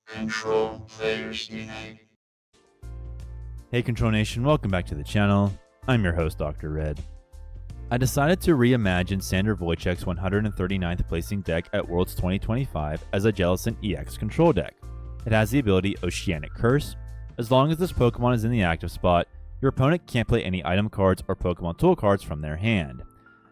Control players denied. Hey Control Nation, welcome back to the channel. I'm your host, Dr. Red. I decided to reimagine Sander Wojcik's 139th placing deck at Worlds 2025 as a Jellicent EX control deck. It has the ability Oceanic Curse. As long as this Pokemon is in the active spot, your opponent can't play any item cards or Pokemon tool cards from their hand.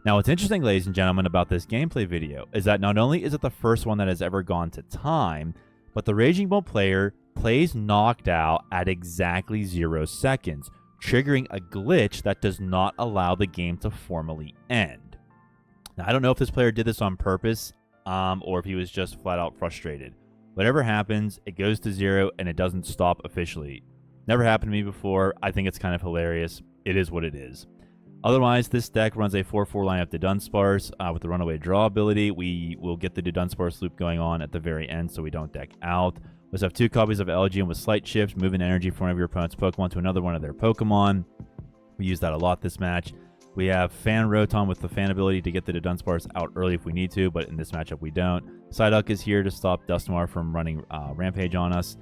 Now what's interesting, ladies and gentlemen, about this gameplay video is that not only is it the first one that has ever gone to time, but the Raging Bolt player plays knocked out at exactly 0 seconds, triggering a glitch that does not allow the game to formally end. Now, I don't know if this player did this on purpose or if he was just flat out frustrated. Whatever happens, it goes to 0 and it doesn't stop officially. Never happened to me before. I think it's kind of hilarious. It is what it is. Otherwise, this deck runs a 4-4 lineup Dudunsparce with the runaway draw ability. We will get the Dudunsparce loop going on at the very end so we don't deck out. We also have 2 copies of Elgyem with Slight Shift, moving energy from one of your opponent's Pokemon to another one of their Pokemon. We use that a lot this match. We have Fan Rotom with the Fan ability to get the Dudunsparce out early if we need to, but in this matchup we don't. Psyduck is here to stop Dusknoir from running Rampage on us.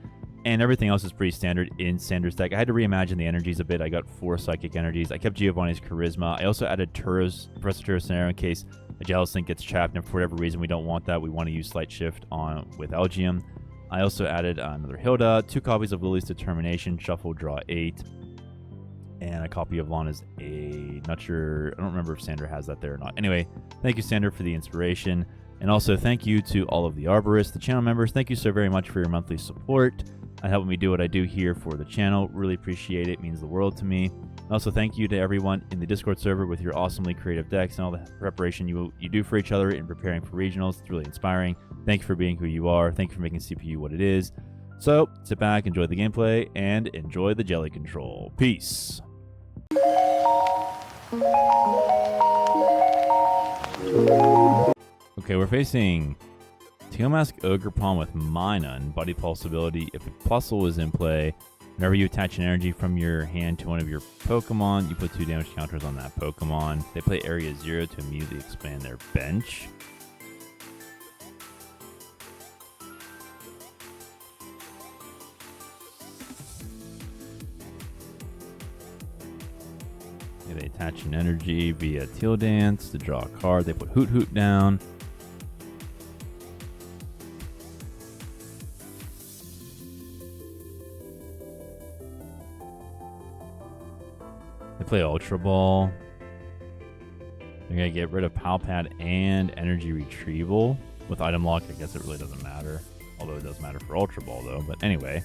And everything else is pretty standard in Sander's deck. I had to reimagine the energies a bit. I got 4 Psychic Energies. I kept Giovanni's Charisma. I also added Professor Turro's scenario in case a Jellicent gets trapped, and for whatever reason we don't want that. We want to use Slight Shift on with Elgyem. I also added another Hilda, 2 copies of Lillie's Determination, Shuffle, Draw 8, and a copy of Lana's not sure, I don't remember if Sander has that there or not. Anyway, thank you, Sander, for the inspiration. And also thank you to all of the Arborists, the channel members. Thank you so very much for your monthly support and helping me do what I do here for the channel. Really appreciate it. It means the world to me. And also thank you to everyone in the Discord server with your awesomely creative decks and all the preparation you do for each other in preparing for regionals. It's really inspiring. Thank you for being who you are. Thank you for making CPU what it is. So sit back, enjoy the gameplay, and enjoy the jelly control. Peace. Okay, we're facing Tealmask Ogerpon with Minun, Buddy Pulse ability. If a Plusle is in play, whenever you attach an energy from your hand to one of your Pokemon, you put 2 damage counters on that Pokemon. They play Area 0 to immediately expand their bench. They attach an energy via Teal Dance to draw a card. They put Hoot Hoot down. They play Ultra Ball. They're going to get rid of Pal Pad and Energy Retrieval. With Item Lock, I guess it really doesn't matter. Although it does matter for Ultra Ball, though. But anyway.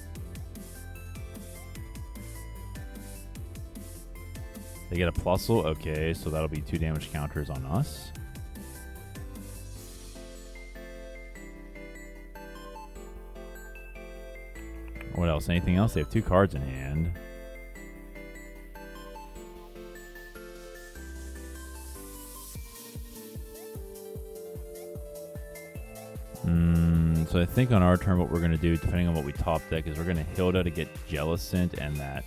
They get a Plusle. Okay, so that'll be 2 damage counters on us. What else? Anything else? They have 2 cards in hand. So I think on our turn what we're going to do, depending on what we top deck, is we're going to Hilda to get Jellicent and that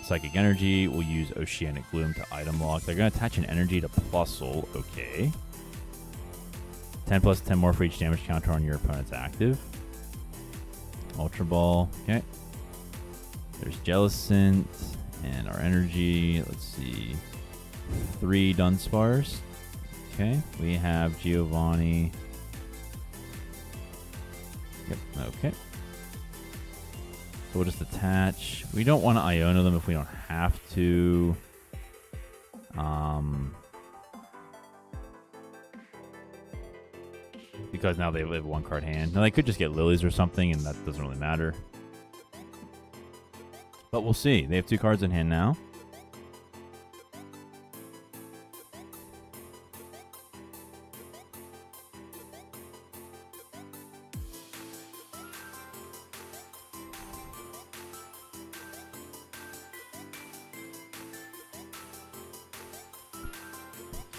Psychic Energy. We'll use Oceanic Gloom to item lock. They're going to attach an energy to Plusle. Okay. 10 plus 10 more for each damage counter on your opponent's active. Ultra Ball. Okay. There's Jellicent and our energy. Let's see. 3 Dunsparce. Okay. We have Giovanni. Yep. Okay. So we'll just attach. We don't want to Iona them if we don't have to. Because now they have 1 card hand. Now they could just get Lilies or something, and that doesn't really matter. But we'll see. They have 2 cards in hand now.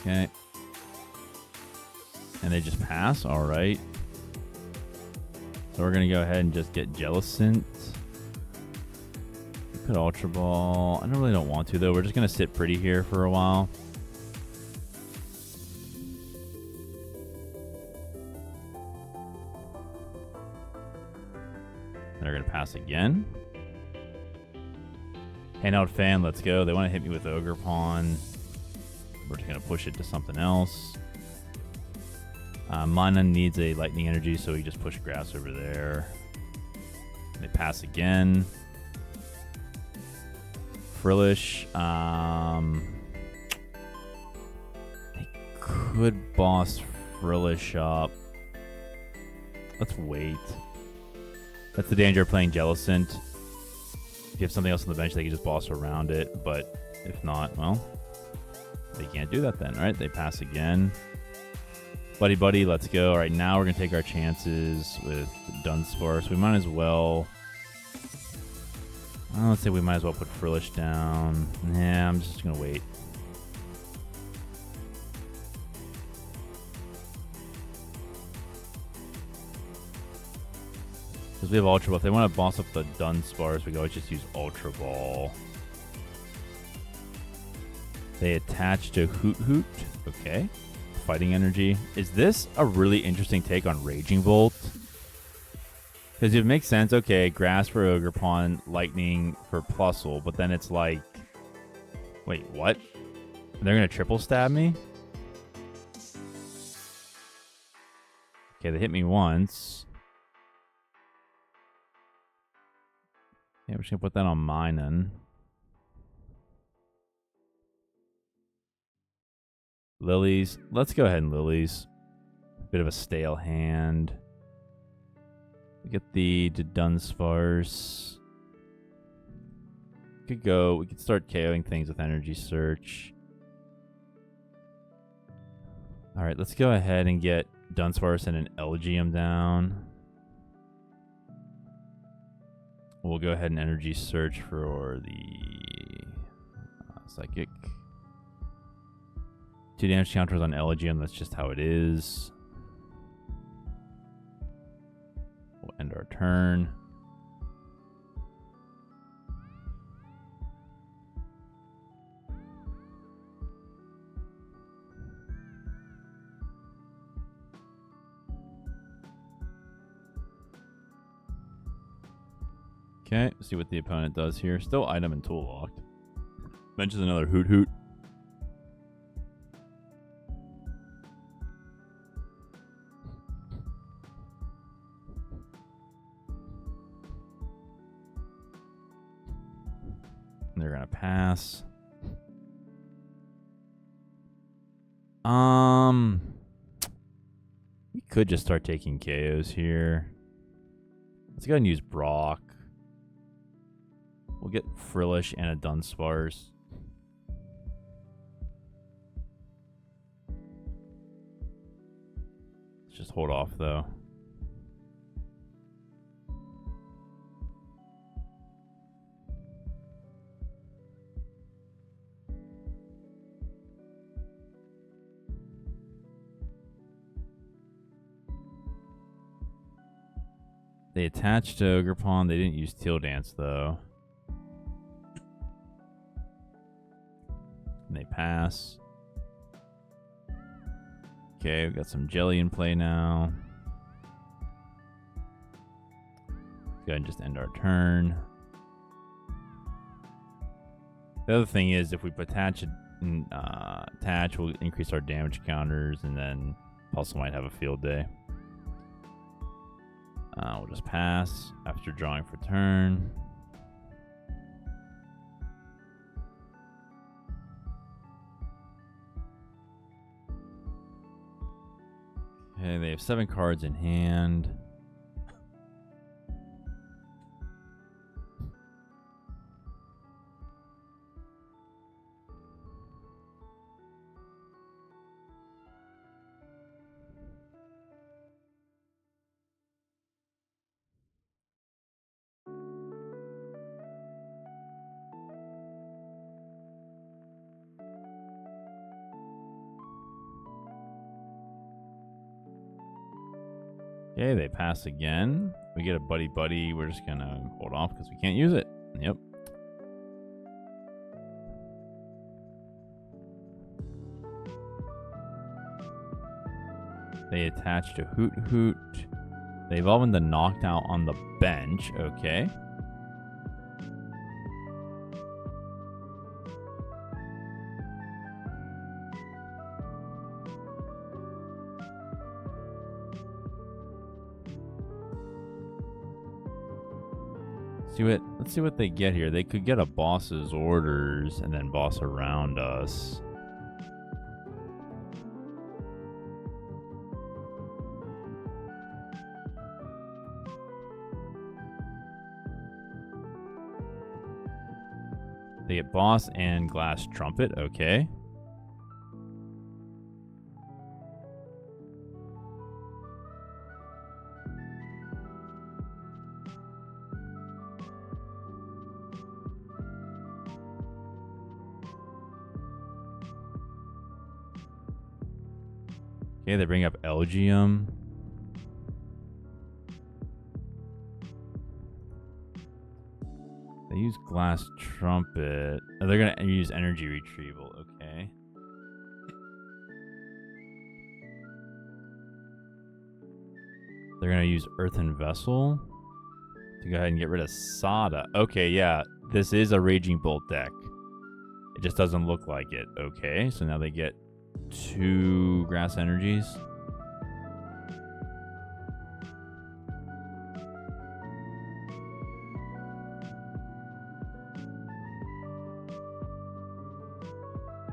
Okay. And they just pass? Alright. So we're going to go ahead and just get Jellicent. We could Ultra Ball. I really don't want to, though. We're just going to sit pretty here for a while. They're going to pass again. Handheld Fan, let's go. They want to hit me with Ogre Pawn. We're just going to push it to something else. Minun needs a Lightning Energy, so we just push Grass over there. They pass again. Frillish. They could boss Frillish up. Let's wait. That's the danger of playing Jellicent. If you have something else on the bench, they can just boss around it. But if not, well, they can't do that then, right? They pass again. Buddy-Buddy, let's go. All right, now we're going to take our chances with Dunsparce. We might as well... let's say we might as well put Frillish down. Nah, I'm just going to wait. Because we have Ultra Ball. If they want to boss up the Dunsparce, we can always just use Ultra Ball. They attach to Hoot Hoot. Okay. Fighting Energy. Is this a really interesting take on Raging Bolt? Because it makes sense. Okay, Grass for Ogre Pawn, Lightning for Plusle, but then it's like... Wait, what? They're going to triple stab me? Okay, they hit me once. Yeah, we're just going to put that on Minun. Lilies. Let's go ahead and Lilies. Bit of a stale hand. We get the Dudunsparce. We could start KOing things with Energy Search. Alright, let's go ahead and get Dunsparce and an Elgyem down. We'll go ahead and Energy Search for the Psychic. 2 damage counters on Elgyem, that's just how it is. We'll end our turn. Okay, let's see what the opponent does here. Still item and tool locked. Benches another Hoot Hoot. They're gonna pass. We could just start taking KOs here. Let's go ahead and use Brock. We'll get Frillish and a Dunsparce. Let's just hold off though. They attached to Ogre Pawn. They didn't use Teal Dance though. And they pass. Okay, we've got some Jelly in play now. Let's go ahead and just end our turn. The other thing is, if we attach, we'll increase our damage counters, and then Pulse might have a field day. We'll just pass after drawing for turn. Okay, they have 7 cards in hand. Okay, they pass again. We get a Buddy-Buddy. We're just going to hold off because we can't use it. Yep. They attach to Hoot Hoot. They evolve into knocked out on the bench. Okay. Let's see what they get here. They could get a boss's orders and then boss around us. They get boss and glass trumpet. Okay. Okay, they bring up Elgyem. They use glass trumpet. Oh, they're gonna use energy retrieval. Okay. They're gonna use earthen vessel to go ahead and get rid of Sada. Okay, yeah, this is a Raging Bolt deck. It just doesn't look like it. Okay, so now they get 2 grass energies.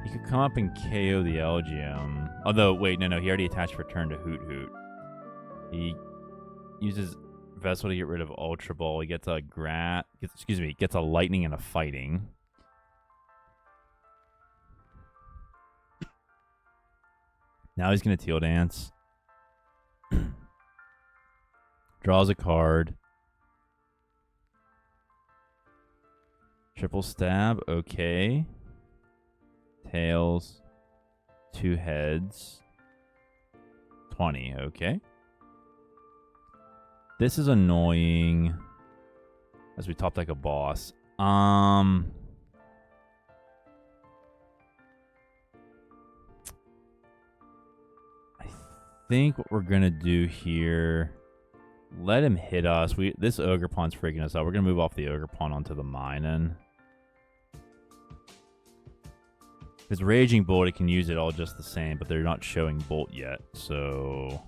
He could come up and KO the Elgyem. Although, wait, no, he already attached return to Hoot Hoot. He uses Vessel to get rid of Ultra Ball. He gets a gets a Lightning and a Fighting. Now he's going to Teal Dance. Draws a card. Triple Stab. Okay. Tails. 2 heads. 20. Okay. This is annoying. As we top deck a boss. I think what we're gonna do here, let him hit us. This Ogerpon's freaking us out. We're gonna move off the Ogerpon onto the Minun. Because Raging Bolt, it can use it all just the same, but they're not showing Bolt yet, so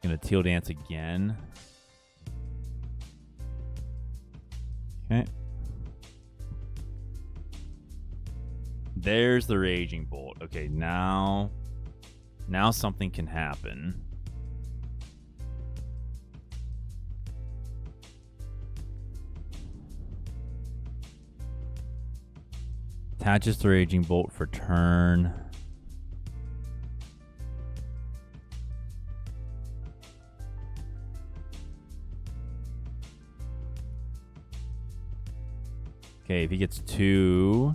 gonna Teal Dance again. Okay. There's the Raging Bolt. Okay, now something can happen. Attaches the Raging Bolt for turn. Okay, if he gets 2,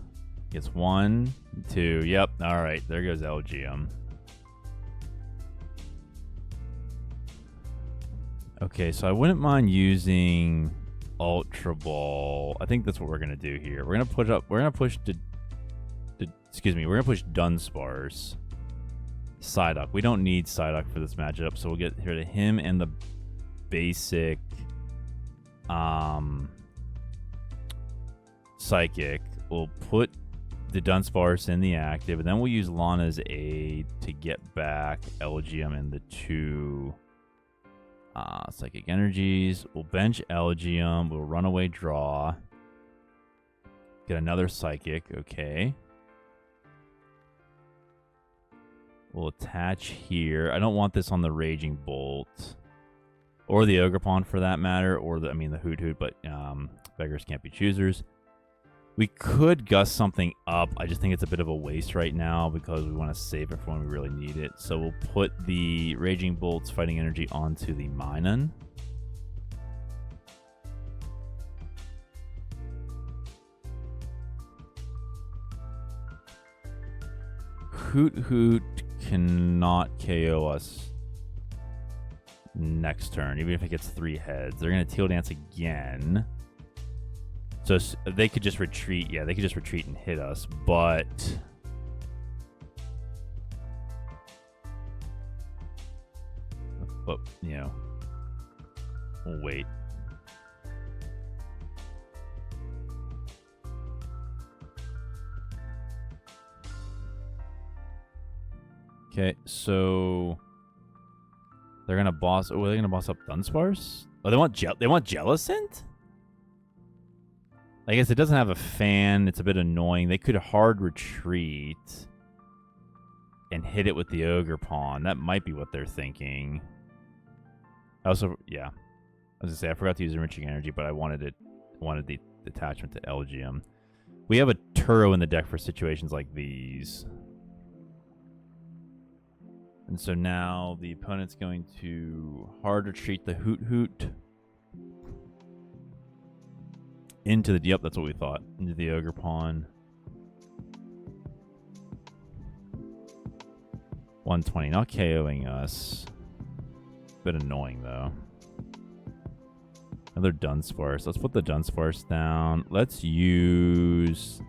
gets 1, 2. Yep. All right, there goes Elgyem. Okay, so I wouldn't mind using Ultra Ball. I think that's what we're gonna do here. We're gonna push up. We're gonna push We're gonna push Dunsparce. Psyduck. We don't need Psyduck for this matchup, so we'll get rid of him and the basic Psychic. We'll put the Dunsparce in the active, and then we'll use Lana's aid to get back Elgyem and the 2 Psychic Energies. We'll bench Elgyem. We'll run away draw. Get another Psychic. Okay. We'll attach here. I don't want this on the Raging Bolt. Or the Ogerpon for that matter. Or the Hoot Hoot, but beggars can't be choosers. We could gust something up. I just think it's a bit of a waste right now because we want to save it for when we really need it. So we'll put the Raging Bolt's Fighting Energy onto the Minun. Hoot Hoot cannot KO us next turn, even if it gets 3 heads. They're going to Teal Dance again. So they could just retreat. Yeah, they could just retreat and hit us, but... But, you know, we'll wait. Okay, so they're gonna boss. Oh, are they gonna boss up Dunsparce? Oh, they want Jellicent? I guess it doesn't have a fan. It's a bit annoying. They could hard retreat and hit it with the Ogre Pawn. That might be what they're thinking. Also, yeah, I was gonna say I forgot to use Enriching Energy, but I wanted the attachment to Elgyem. We have a Turo in the deck for situations like these. And so now the opponent's going to hard retreat the Hoot into the... Yep, that's what we thought. Into the Ogre Pawn. 120, not KOing us. Bit annoying, though. Another Dunsparce. Let's put the Dunsparce down. Let's use...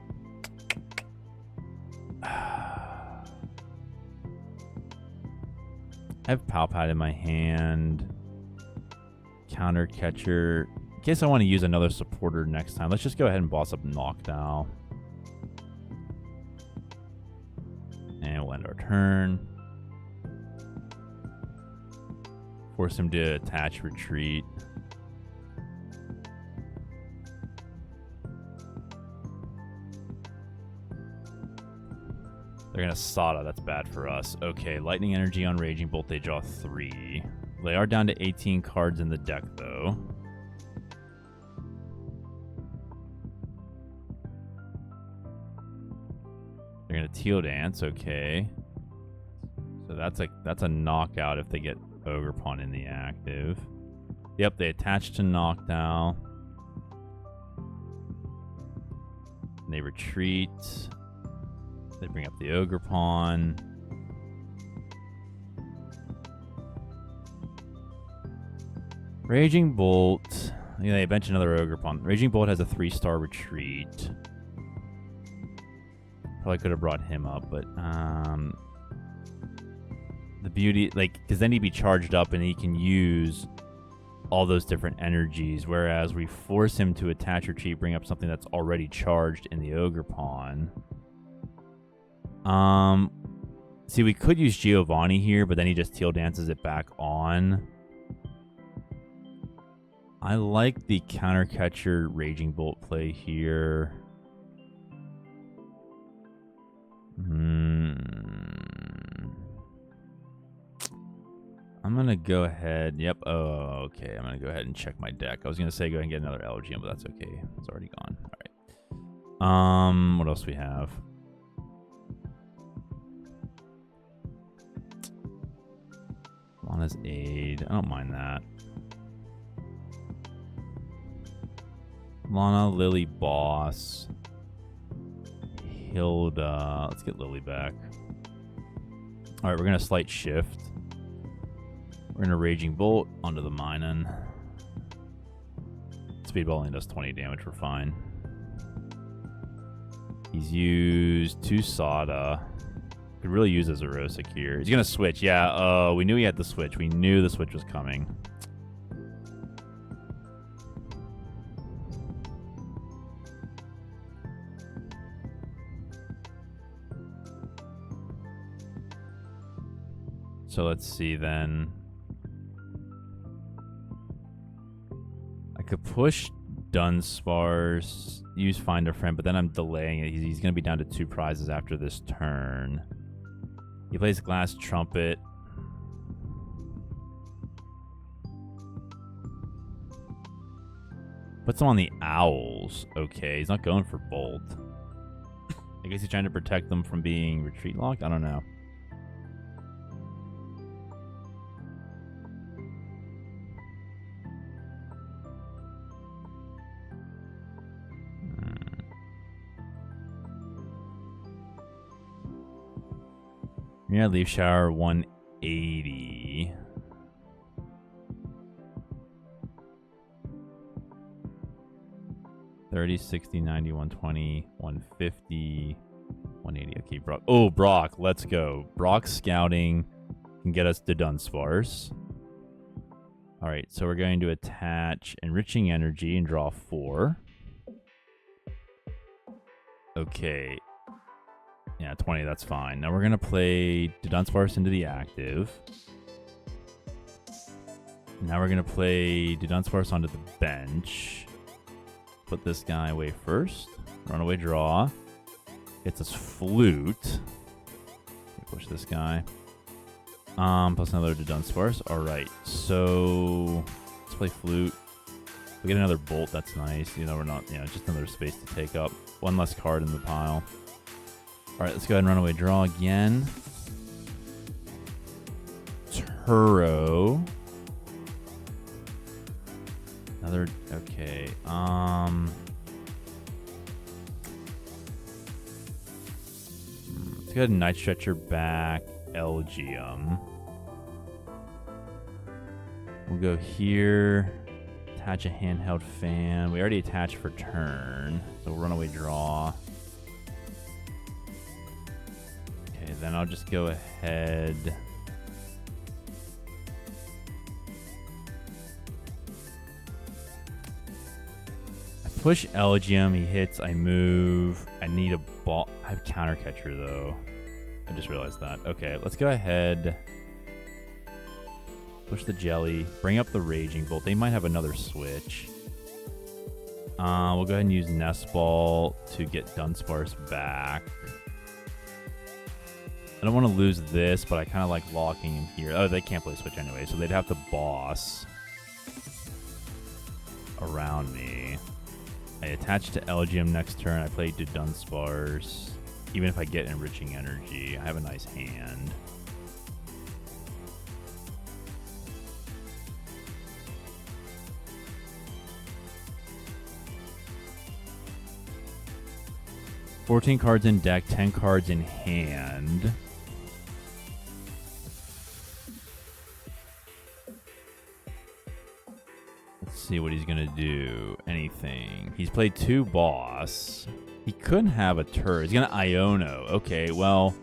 I have Pal Pad in my hand. Counter Catcher. In case I want to use another supporter next time, let's just go ahead and boss up Noctowl. And we'll end our turn. Force him to attach retreat. They're going to Sada. That's bad for us. Okay, Lightning Energy on Raging Bolt. They draw 3. They are down to 18 cards in the deck, though. They're going to Teal Dance. Okay. So that's a knockout if they get Ogre Pawn in the active. Yep, they attach to Noctowl. And they retreat. They bring up the Ogre Pawn. Raging Bolt. Yeah, they bench another Ogre Pawn. Raging Bolt has a 3-star retreat. Probably could have brought him up, but the beauty, like, because then he'd be charged up and he can use all those different energies, whereas we force him to attach retreat, bring up something that's already charged in the Ogre Pawn. See, we could use Giovanni here, but then he just Teal Dances it back on. I like the Counter Catcher Raging Bolt play here. I'm going to go ahead. Yep. Oh, okay. I'm going to go ahead and check my deck. I was going to say go ahead and get another Elgyem, but that's okay. It's already gone. All right. What else we have? Lana's Aid. I don't mind that. Lana, Lillie, Boss. Hilda. Let's get Lillie back. All right, we're going to Slight Shift. We're going to Raging Bolt onto the Minun. Speedball only does 20 damage. We're fine. He's used 2 Sada. Could really use a Xerosic here. He's going to switch. Yeah, we knew he had the switch. We knew the switch was coming. So let's see then. I could push Dunsparce, use Find a Friend, but then I'm delaying it. He's going to be down to 2 prizes after this turn. He plays Glass Trumpet. Puts him on the Owls. Okay, he's not going for Bolt. I guess he's trying to protect them from being retreat locked? I don't know. Yeah, Leaf Shower 180. 30, 60, 90, 120, 150, 180. Okay, Brock. Oh, Brock. Let's go. Brock scouting can get us to Dunsparce. All right, so we're going to attach Enriching Energy and draw 4. Okay. Yeah, 20, that's fine. Now we're going to play Dudunsparce into the active. Now we're going to play Dudunsparce onto the bench. Put this guy away first. Runaway draw. Gets us Flute. Push this guy. Plus another Dudunsparce. Alright, so let's play Flute. We get another Bolt, that's nice. You know, we're not, just another space to take up. One less card in the pile. Alright, let's go ahead and runaway draw again. Turo. Another, okay. Let's go ahead and Night Stretcher back Elgyem. We'll go here. Attach a Handheld Fan. We already attached for turn, so we'll runaway draw. Okay, then I'll just go ahead. I push Elgyem, he hits, I move. I need a ball. I have Counter Catcher though. I just realized that. Okay, let's go ahead. Push the Jelly. Bring up the Raging Bolt. They might have another switch. We'll go ahead and use Nest Ball to get Dunsparce back. I don't want to lose this, but I kind of like locking him here. Oh, they can't play switch anyway, so they'd have to boss around me. I attach to Elgyem next turn. I play Dudunsparce. Even if I get Enriching Energy, I have a nice hand. $14 cards in deck, 10 cards in hand. Let's see what he's gonna do. Anything. He's played 2 boss. He couldn't have a turret. He's gonna Iono. Okay, well.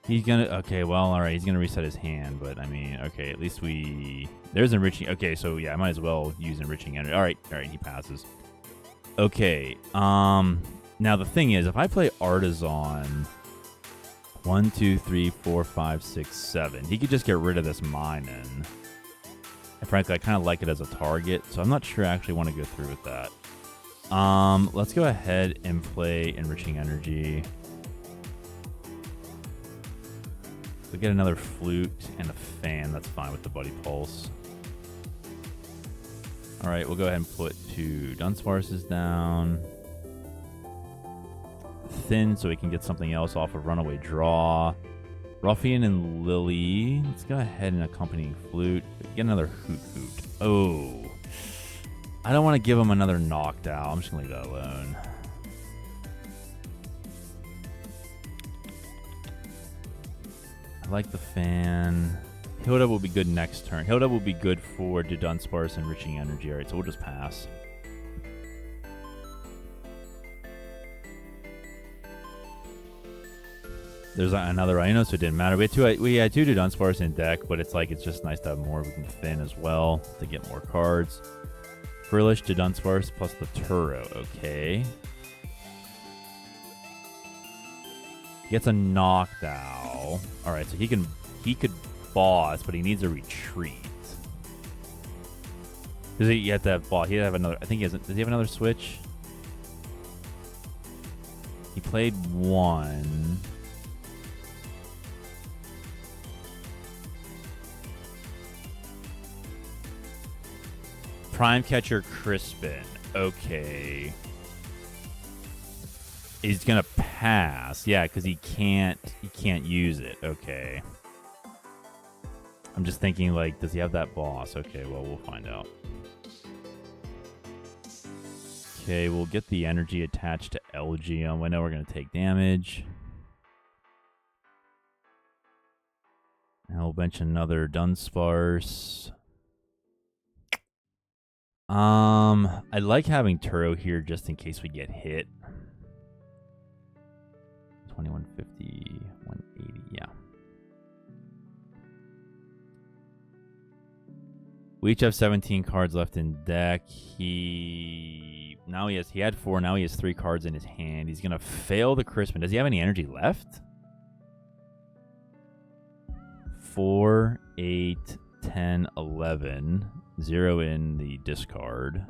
He's gonna. Okay, well, alright. He's gonna reset his hand, but I mean, okay, at least we. There's Enriching. Okay, so yeah, I might as well use Enriching Energy. Alright, he passes. Okay, now the thing is, if I play Artazon 1, 2, 3, 4, 5, 6, 7, he could just get rid of this Minun. And frankly, I kind of like it as a target, so I'm not sure I actually want to go through with that. Let's go ahead and play Enriching Energy. We'll get another Flute and a Fan. That's fine with the Buddy Pulse. Alright, we'll go ahead and put 2 Dunsparces down. Thin so we can get something else off of runaway draw. Ruffian and Lillie. Let's go ahead and Accompanying Flute. Get another Hoot Hoot. Oh. I don't want to give him another knocked out. I'm just going to leave that alone. I like the Fan. Hilda will be good next turn. Hilda will be good for Dudunsparce Enriching Energy. Alright, so we'll just pass. There's another Rhino, so it didn't matter. We had 2 Dudunsparce in deck, but it's like it's just nice to have more. We can Thin as well to get more cards. Frillish Dudunsparce plus the Turo. Okay. He gets a knocked out. Alright, so he could boss, but he needs a retreat. Does he have to have boss? He have another. I think he has. Does he have another switch? He played 1. Prime Catcher Crispin. Okay. He's gonna pass. Yeah, because he can't use it. Okay. I'm just thinking, like, does he have that boss? Okay, well, we'll find out. Okay, we'll get the energy attached to Elgyem. I know we're gonna take damage. And we'll bench another Dunsparce. I like having Turo here just in case we get hit. 2150, 180, yeah. We each have 17 cards left in deck. He had 4, now he has 3 cards in his hand. He's gonna fail the Crispin. Does he have any energy left? 4, 8, 10, 11. 0 in the discard.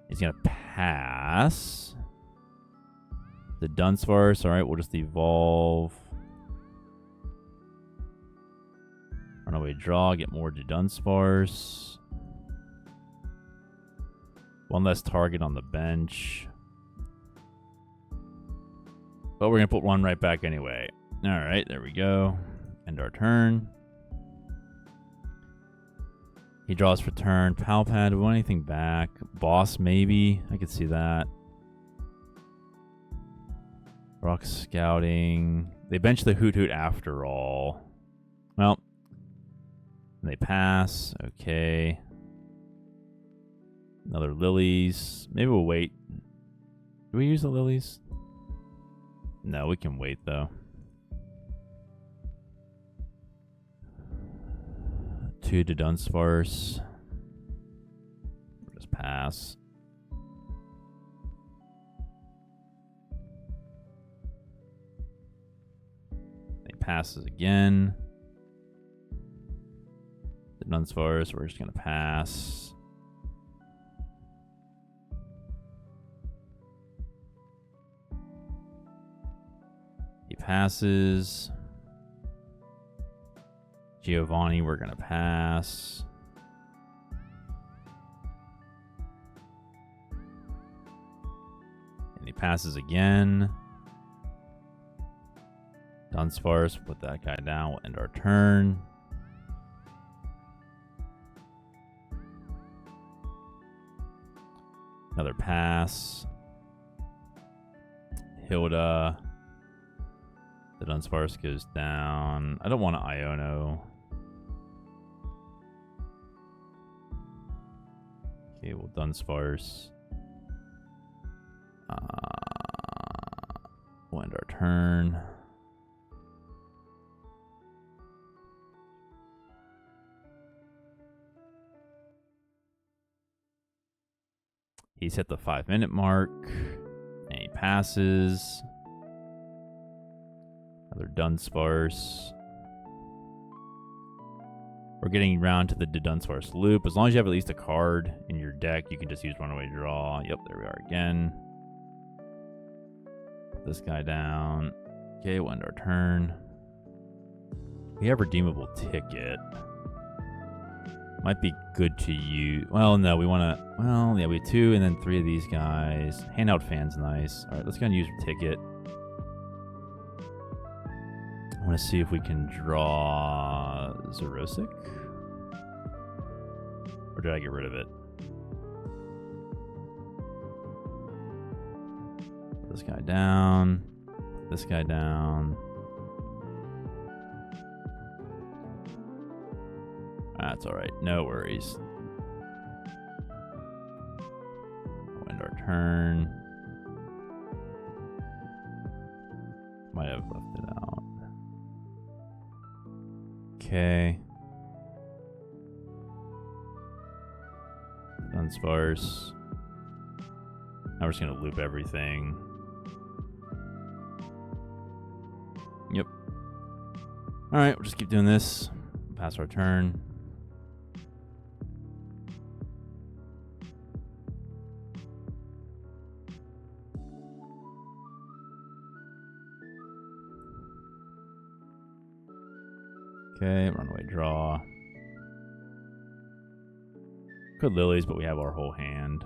He's gonna pass. The Dunsparce. Alright, we'll just evolve. Run away, draw, get more Dudunsparce. One less target on the bench. But we're going to put one right back anyway. Alright, there we go. End our turn. He draws for turn. Pal Pad, do we want anything back? Boss, maybe. I could see that. Rock Scouting. They bench the Hoot Hoot after all. Well, they pass. Okay. Another Lilies. Maybe we'll wait. Do we use the Lilies? No, we can wait though. 2 to Dunsparce. We'll just pass. He passes again. The Dunsparce, we're just gonna pass. He passes. Giovanni, we're gonna pass. And he passes again. Dunsparce, put that guy down, we'll end our turn. Another pass. Hilda. The Dunsparce goes down. I don't want to Iono. Okay, well, Dunsparce. We'll end our turn. He's hit the 5-minute mark. And he passes. Another Dunsparce. We're getting around to the Dudunsparce loop. As long as you have at least a card in your deck, you can just use Runaway Draw. Yep, there we are again. Put this guy down. Okay, we'll end our turn. We have Redeemable Ticket. Might be good to use. Well, no, we want to... Well, yeah, we have 2 and then 3 of these guys. Handheld Fan's nice. All right, let's go and use Ticket. I want to see if we can draw Xerosic. Or did I get rid of it? Put this guy down. Put this guy down. That's alright. No worries. We'll end our turn. Might have left it out. Okay. Dunsparce. Now we're just going to loop everything. Yep. Alright, we'll just keep doing this. Pass our turn. Okay, runaway draw. Could Lilies, but we have our whole hand.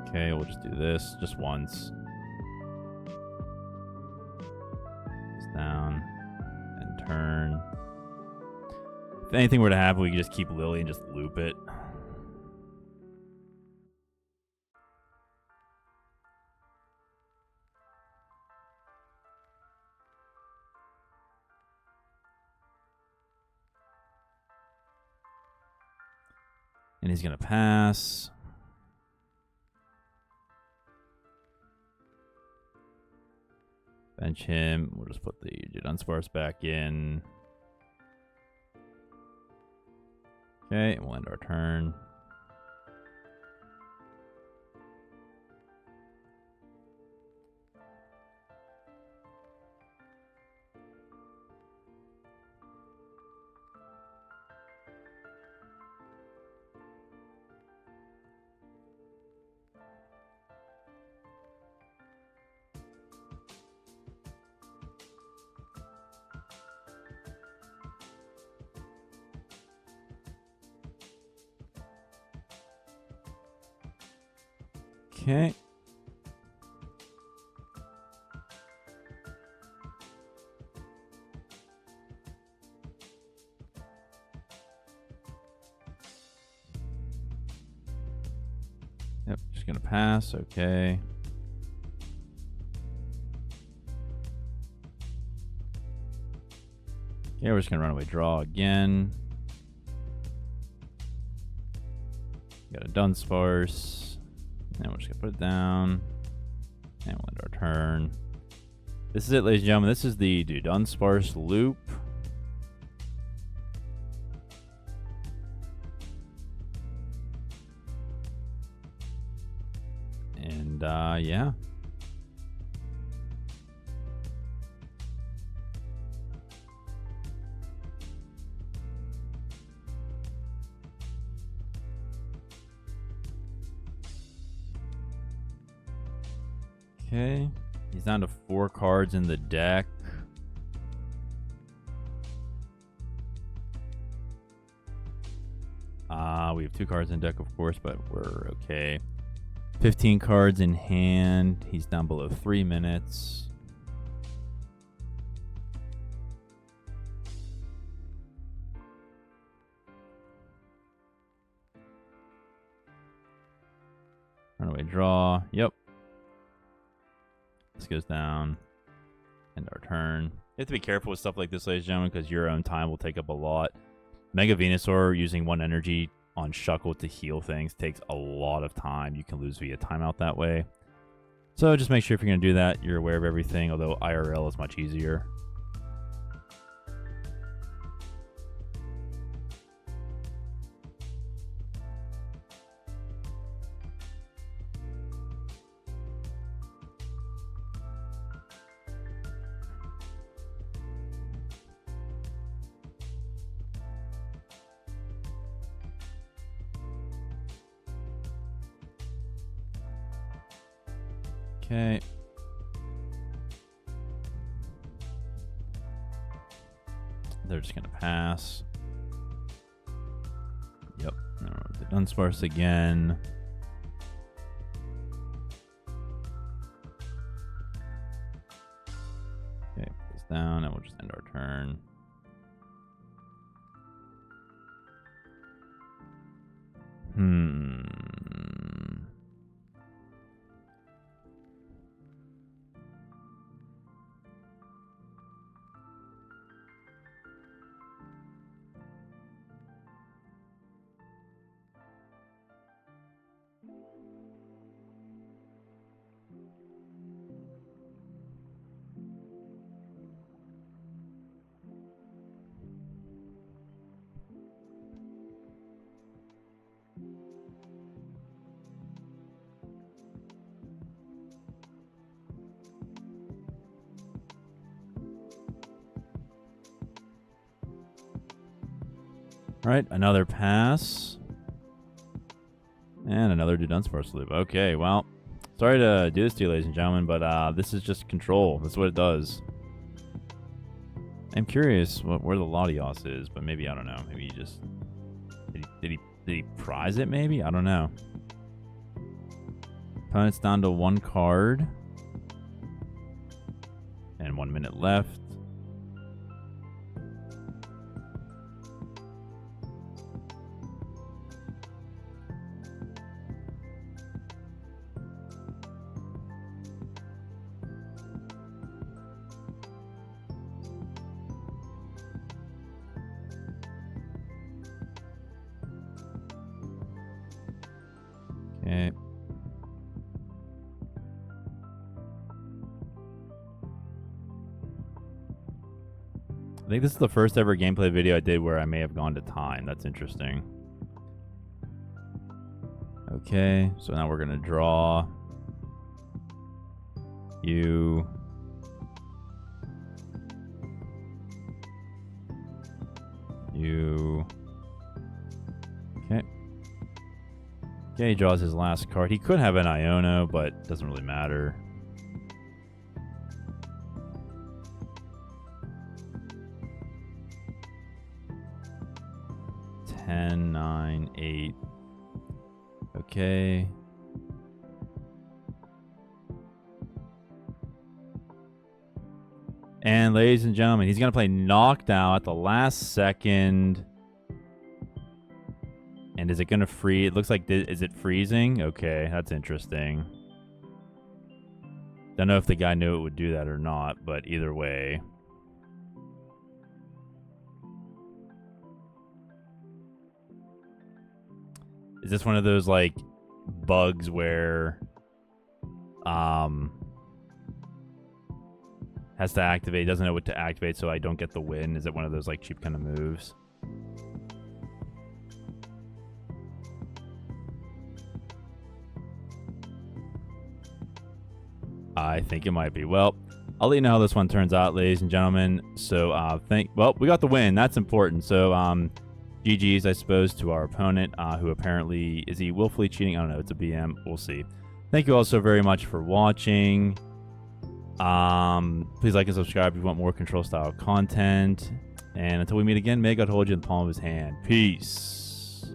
Okay, we'll just do this just once. It's down. If anything were to happen, we could just keep Lillie and just loop it. And he's going to pass. Bench him. We'll just put the Dudunsparce back in. Okay, we'll end our turn. Okay. Yep, just gonna pass. Okay. Okay, we're just gonna run away draw again. Got a Dunsparce. And we're just going to put it down. And we'll end our turn. This is it, ladies and gentlemen. This is the Dudunsparce loop. And, yeah. Okay, he's down to 4 cards in the deck. We have 2 cards in deck, of course, but we're okay. 15 cards in hand. He's down below 3 minutes. Runaway draw. Yep. This goes down. End our turn. You have to be careful with stuff like this, ladies and gentlemen, because your own time will take up a lot. Mega Venusaur using 1 energy on Shuckle to heal things takes a lot of time. You can lose via timeout that way. So just make sure if you're going to do that, you're aware of everything, although IRL is much easier. Okay. They're just going to pass. Yep. The Dunsparce again. Okay, put this down and we'll just end our turn. All right, another pass. And another Dudunsparce loop. Okay, well, sorry to do this to you, ladies and gentlemen, but this is just control. That's what it does. I'm curious where the Latias is, but maybe, I don't know. Maybe he just... Did he prize it, maybe? I don't know. Opponent's down to 1 card. And 1 minute left. Okay. I think this is the first ever gameplay video I did where I may have gone to time. That's interesting. Okay, so now we're gonna draw you. You. Okay. Okay, he draws his last card. He could have an Iono, but it doesn't really matter. Ten, 9, 8. Okay. And ladies and gentlemen, he's going to play Knockdown at the last second. And is it going to freeze? It looks like, is it freezing? Okay, that's interesting. Don't know if the guy knew it would do that or not, but either way. Is this one of those, like, bugs where has to activate, doesn't know what to activate, so I don't get the win? Is it one of those, like, cheap kind of moves? I think it might be. Well, I'll let you know how this one turns out, ladies and gentlemen. So, well, we got the win. That's important. So, GG's, I suppose, to our opponent, who apparently, is he willfully cheating? I don't know. It's a BM. We'll see. Thank you all so very much for watching. Please like and subscribe if you want more control style content. And until we meet again, may God hold you in the palm of his hand. Peace.